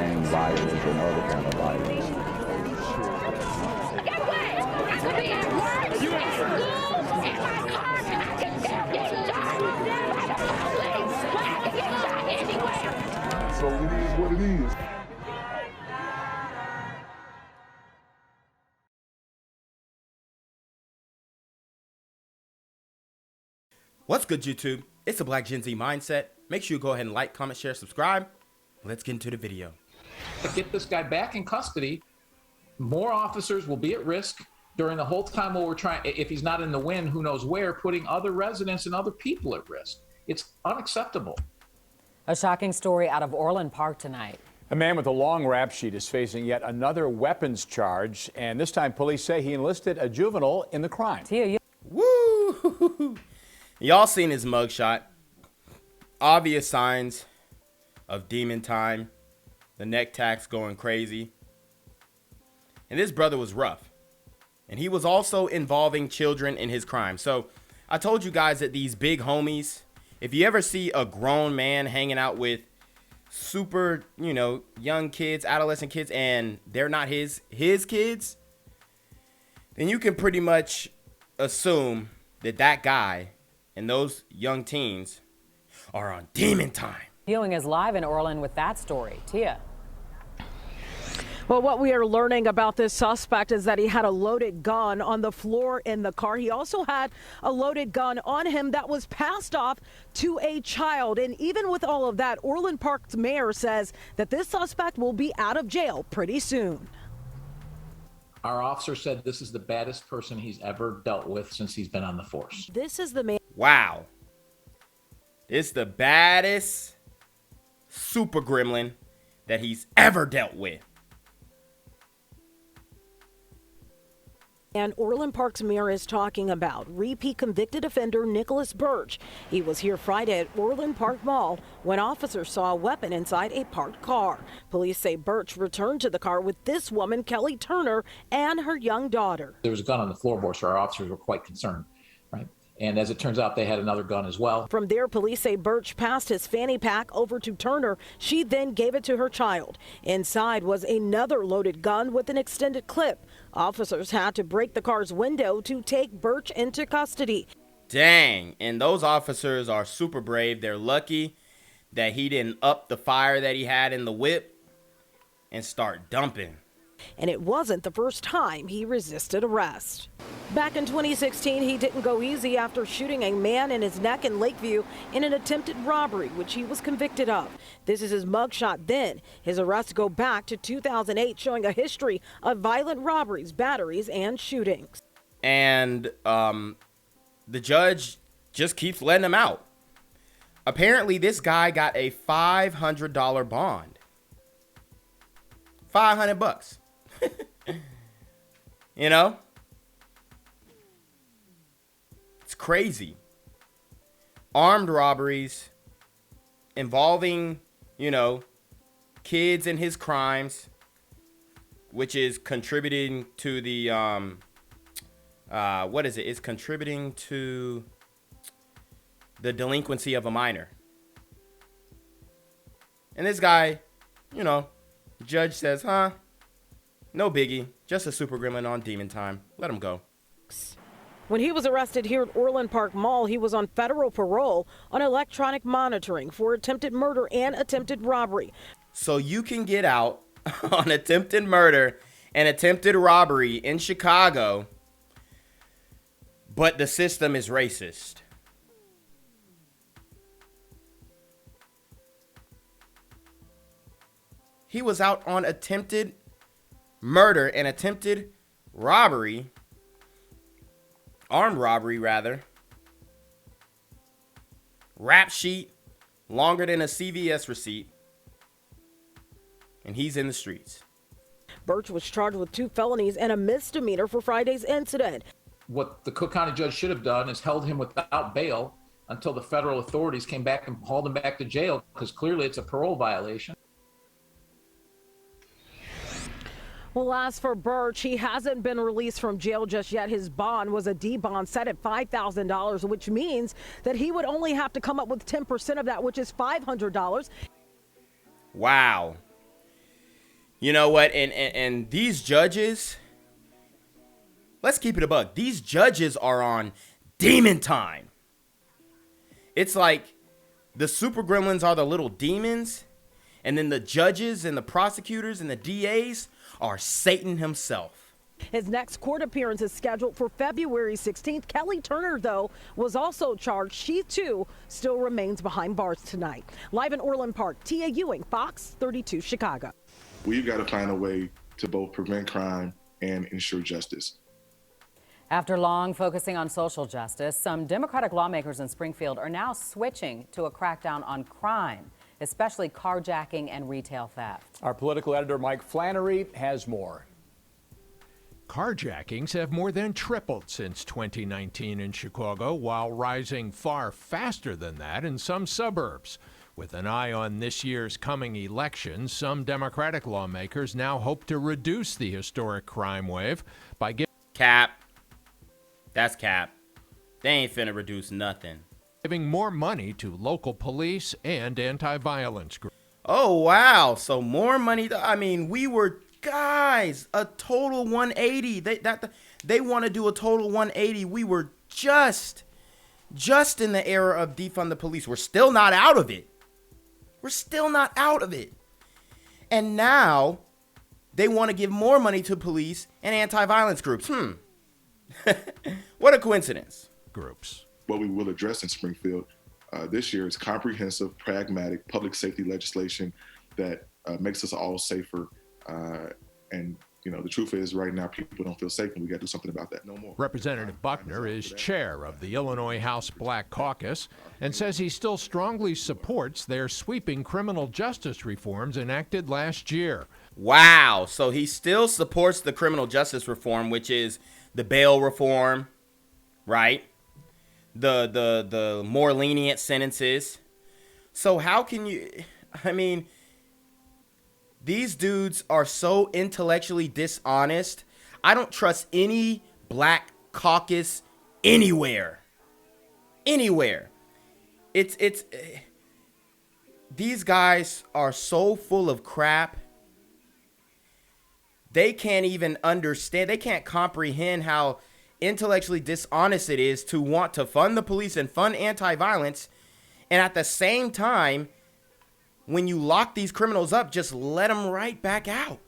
gang violence and other kind of violence. Get away! I could be at work, at school, in my car, and I can still get shot by the police. But I can get shot anywhere. So it is what it is. What's good, YouTube? It's the Black Gen Z Mindset. Make sure you go ahead and like, comment, share, subscribe. Let's get into the video. To get this guy back in custody, more officers will be at risk during the whole time while we're trying, if he's not in the wind, who knows where, putting other residents and other people at risk. It's unacceptable. A shocking story out of Orland Park tonight. A man with a long rap sheet is facing yet another weapons charge, and this time police say he enlisted a juvenile in the crime. Woo! Y'all seen his mugshot. Obvious signs of demon time. The neck tack's going crazy. And this brother was rough. And he was also involving children in his crime. So I told you guys that these big homies, if you ever see a grown man hanging out with super, young kids, adolescent kids, and they're not his kids, then you can pretty much assume that that guy and those young teens are on demon time. Viewing is live in Orland with that story. Tia. Well, what we are learning about this suspect is that he had a loaded gun on the floor in the car. He also had a loaded gun on him that was passed off to a child. And even with all of that, Orland Park's mayor says that this suspect will be out of jail pretty soon. Our officer said this is the baddest person he's ever dealt with since he's been on the force. This is the man. Wow. It's the baddest super gremlin that he's ever dealt with. And Orland Park's mayor is talking about repeat convicted offender Nicholas Birch. He was here Friday at Orland Park Mall when officers saw a weapon inside a parked car. Police say Birch returned to the car with this woman, Kelly Turner, and her young daughter. There was a gun on the floorboard, so our officers were quite concerned, right? And as it turns out, they had another gun as well. From there, police say Birch passed his fanny pack over to Turner. She then gave it to her child. Inside was another loaded gun with an extended clip. Officers had to break the car's window to take Birch into custody. Dang, and those officers are super brave. They're lucky that he didn't up the fire that he had in the whip and start dumping. And it wasn't the first time he resisted arrest. Back in 2016, he didn't go easy after shooting a man in his neck in Lakeview in an attempted robbery, which he was convicted of. This is his mugshot then. His arrests go back to 2008, showing a history of violent robberies, batteries, and shootings. And the judge just keeps letting him out. Apparently, this guy got a $500 bond. $500. It's crazy. Armed robberies involving, kids and his crimes, which is contributing to the, It's contributing to the delinquency of a minor. And this guy, the judge says, no biggie, just a super gremlin on demon time. Let him go. When he was arrested here at Orland Park Mall, he was on federal parole on electronic monitoring for attempted murder and attempted robbery. So you can get out on attempted murder and attempted robbery in Chicago, but the system is racist. He was out on attempted murder and attempted robbery, armed robbery rather. Rap sheet longer than a CVS receipt. And he's in the streets. Birch was charged with 2 felonies and a misdemeanor for Friday's incident. What the Cook County judge should have done is held him without bail until the federal authorities came back and hauled him back to jail, because clearly it's a parole violation. Well, as for Birch, he hasn't been released from jail just yet. His bond was a D bond set at $5,000, which means that he would only have to come up with 10% of that, which is $500. Wow. You know what? And these judges, let's keep it a buck. These judges are on demon time. It's like the super gremlins are the little demons, and then the judges and the prosecutors and the DAs are Satan himself. His next court appearance is scheduled for February 16th. Kelly Turner, though, was also charged. She, too, still remains behind bars tonight. Live in Orland Park, Tia Ewing, Fox 32 Chicago. We've got to find a way to both prevent crime and ensure justice. After long focusing on social justice, some Democratic lawmakers in Springfield are now switching to a crackdown on crime, especially carjacking and retail theft. Our political editor Mike Flannery has more. Carjackings have more than tripled since 2019 in Chicago, while rising far faster than that in some suburbs. With an eye on this year's coming elections, some Democratic lawmakers now hope to reduce the historic crime wave by Cap. That's cap. They ain't finna reduce nothing. giving more money to local police and anti-violence groups. Oh, wow. So more money. I mean, we were, guys, a total 180. They want to do a total 180. We were just in the era of defund the police. We're still not out of it. We're still not out of it. And now they want to give more money to police and anti-violence groups. What a coincidence. Groups. What we will address in Springfield this year is comprehensive, pragmatic public safety legislation that makes us all safer. And, you know, the truth is right now people don't feel safe, and we got to do something about that. No more. Representative Buckner is chair of the Illinois House Black Caucus and says he still strongly supports their sweeping criminal justice reforms enacted last year. Wow. So he still supports the criminal justice reform, which is the bail reform, right? The more lenient sentences. So how can you, I mean, these dudes are so intellectually dishonest. I don't trust any black caucus anywhere. Anywhere. It's these guys are so full of crap. They can't even understand. They can't comprehend how intellectually dishonest it is to want to fund the police and fund anti-violence, and at the same time, when you lock these criminals up, just let them right back out.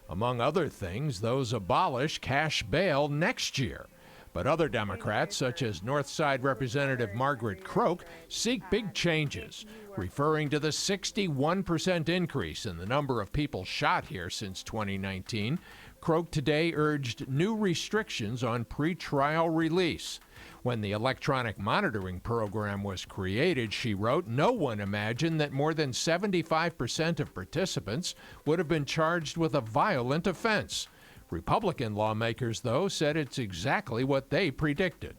Among other things, those abolish cash bail next year. But other Democrats, such as Northside Representative Margaret Croak, seek big changes, referring to the 61% increase in the number of people shot here since 2019. Croak today urged new restrictions on pretrial release. When the electronic monitoring program was created, she wrote, no one imagined that more than 75% of participants would have been charged with a violent offense. Republican lawmakers, though, said it's exactly what they predicted.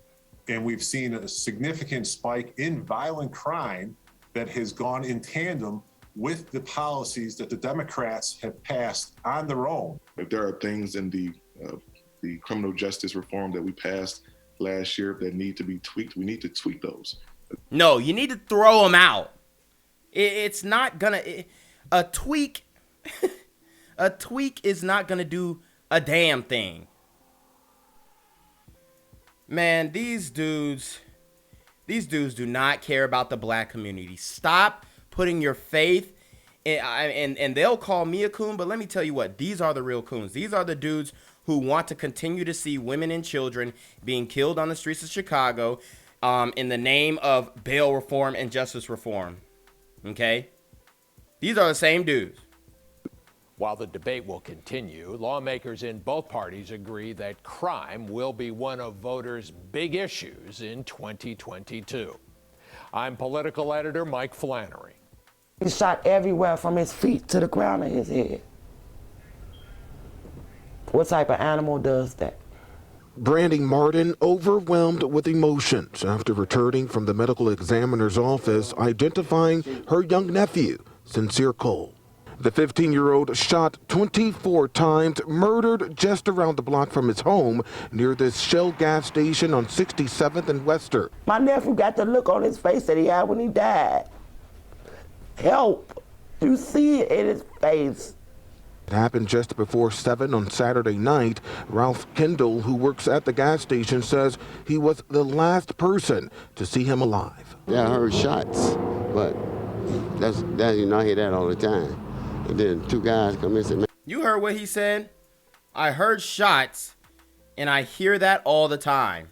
And we've seen a significant spike in violent crime that has gone in tandem with the policies that the Democrats have passed on their own. If there are things in the criminal justice reform that we passed last year that need to be tweaked, we need to tweak those. No, you need to throw them out. It's not gonna, a tweak is not gonna do a damn thing. Man, these dudes do not care about the black community. Stop putting your faith in, and they'll call me a coon, but let me tell you what, these are the real coons. These are the dudes who want to continue to see women and children being killed on the streets of Chicago in the name of bail reform and justice reform. Okay? These are the same dudes. While the debate will continue, lawmakers in both parties agree that crime will be one of voters' big issues in 2022. I'm political editor Mike Flannery. He's shot everywhere from his feet to the crown of his head. What type of animal does that? Brandy Martin overwhelmed with emotions after returning from the medical examiner's office identifying her young nephew, Sincere Cole. The 15-year-old shot 24 times, murdered just around the block from his home near this Shell gas station on 67th and Western. My nephew got the look on his face that he had when he died. Help. You see it in his face. It happened just before 7 on Saturday night. Ralph Kendall, who works at the gas station, says he was the last person to see him alive. Yeah, I heard shots, but that I hear that all the time. And then two guys come in and said, You heard what he said? I heard shots, and I hear that all the time.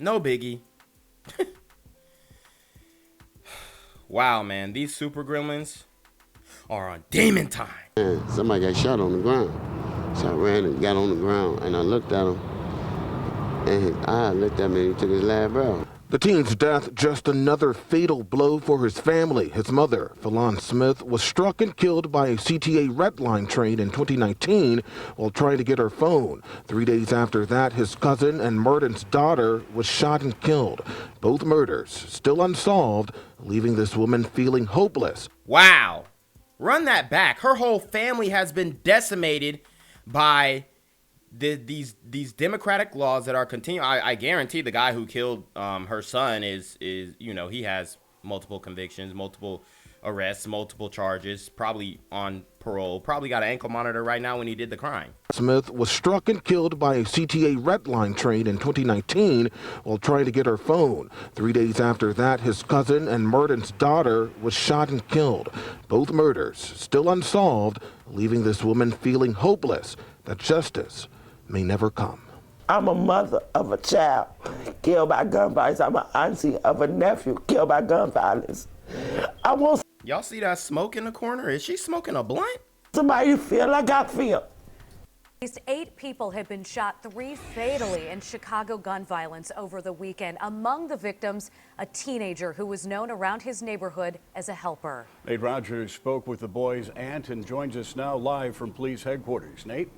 No biggie. Wow, man, these super gremlins are on demon time. man, somebody got shot on the ground. So I ran and got on the ground, and I looked at him, and his eye looked at me, and he took his last breath. The teen's death just another fatal blow for his family. His mother, Fallon Smith, was struck and killed by a CTA Red Line train in 2019 while trying to get her phone. 3 days after that, his cousin and Martin's daughter was shot and killed. Both murders still unsolved, leaving this woman feeling hopeless. Wow. Run that back. Her whole family has been decimated by these democratic laws that are continuing. I guarantee the guy who killed her son is he has multiple convictions, multiple arrests, multiple charges, probably on parole, probably got an ankle monitor right now when he did the crime. Smith was struck and killed by a CTA Red Line train in 2019 while trying to get her phone. 3 days after that, his cousin and Martin's daughter was shot and killed. Both murders still unsolved, leaving this woman feeling hopeless that justice may never come. I'm a mother of a child killed by gun violence. I'm an auntie of a nephew killed by gun violence. I want Y'all see that smoke in the corner? Is she smoking a blunt? somebody to feel like I feel. At least 8 people have been shot, 3 fatally, in Chicago gun violence over the weekend. Among the victims, a teenager who was known around his neighborhood as a helper. Nate Rogers spoke with the boy's aunt and joins us now live from police headquarters. Nate?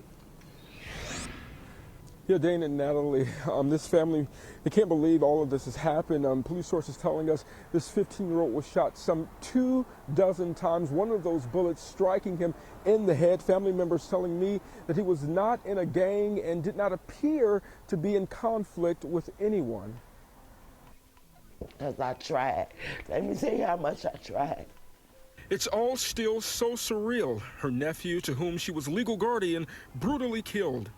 Yeah, Dane and Natalie, this family, they can't believe all of this has happened. Police sources telling us this 15-year-old was shot some 24 times, one of those bullets striking him in the head. Family members telling me that he was not in a gang and did not appear to be in conflict with anyone. Because I tried. Let me tell you how much I tried. It's all still so surreal. Her nephew, to whom she was legal guardian, brutally killed.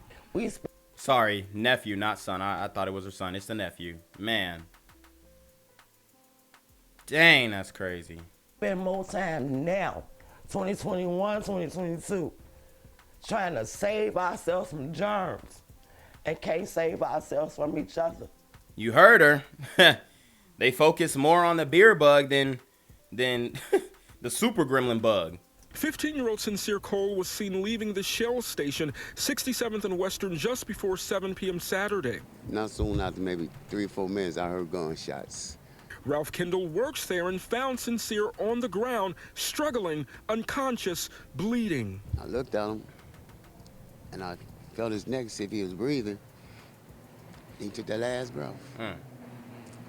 Sorry, nephew, not son. I thought it was her son. It's the nephew. Man. Dang, that's crazy. Spend more time now, 2021, 2022, trying to save ourselves from germs and can't save ourselves from each other. You heard her. They focus more on the beer bug than the super gremlin bug. 15-year-old Sincere Cole was seen leaving the Shell station, 67th and Western, just before 7 p.m. Saturday. Not soon after maybe 3 or 4 minutes, I heard gunshots. Ralph Kendall works there and found Sincere on the ground, struggling, unconscious, bleeding. I looked at him, and I felt his neck to see if he was breathing. He took that last breath.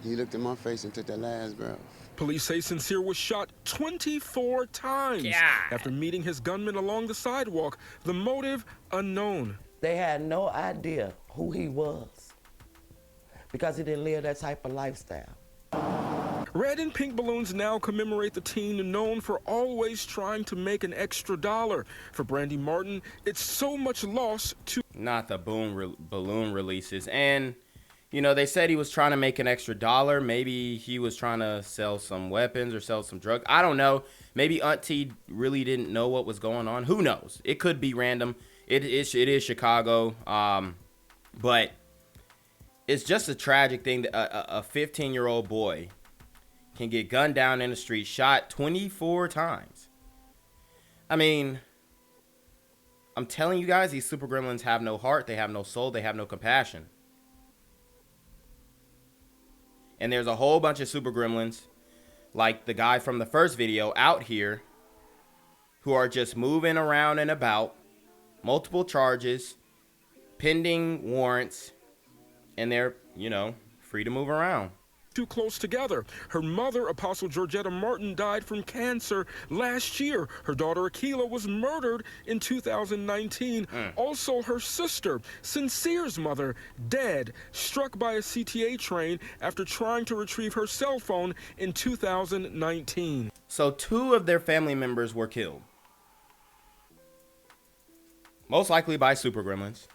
He looked in my face and took that last breath. Police say Sincere was shot 24 times after meeting his gunman along the sidewalk. The motive unknown. They had no idea who he was because he didn't live that type of lifestyle. Red and pink balloons now commemorate the teen known for always trying to make an extra dollar. For Brandy Martin, it's so much loss to... Not the balloon releases. And... you know, they said he was trying to make an extra dollar. Maybe he was trying to sell some weapons or sell some drugs. I don't know. Maybe Auntie really didn't know what was going on. Who knows? It could be random. It is Chicago. But it's just a tragic thing that a 15-year-old boy can get gunned down in the street, shot 24 times. I mean, I'm telling you guys, these super gremlins have no heart. They have no soul. They have no compassion. And there's a whole bunch of super gremlins, like the guy from the first video out here, who are just moving around and about, multiple charges, pending warrants, and they're, free to move around. Too close together. Her mother, Apostle Georgetta Martin, died from cancer last year. Her daughter, Akila, was murdered in 2019. Also, her sister, Sincere's mother, dead, struck by a CTA train after trying to retrieve her cell phone in 2019. So 2 of their family members were killed. Most likely by super gremlins.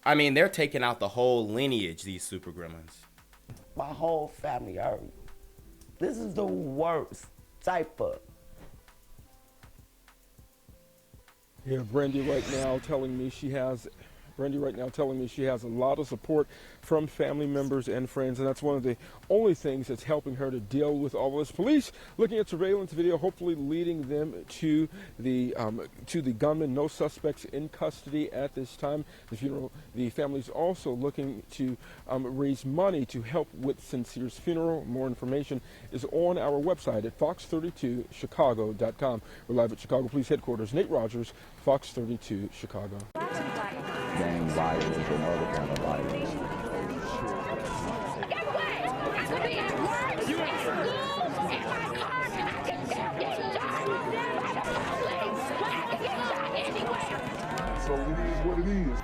I mean, they're taking out the whole lineage, these super gremlins. My whole family hurt. This is the worst type of. Yeah, Brandy right now telling me she has a lot of support from family members and friends, and that's one of the only things that's helping her to deal with all this. Police looking at surveillance video, hopefully leading them to the gunman. No suspects in custody at this time. The funeral, the family's also looking to raise money to help with Sincere's funeral. More information is on our website at fox32chicago.com. We're live at Chicago Police Headquarters. Nate Rogers, Fox 32 Chicago. Gang violence and other kind of violence. Get away! I could be at work, in school, in my car, and I can still get shot by the police. I can get shot anywhere. So it is what it is.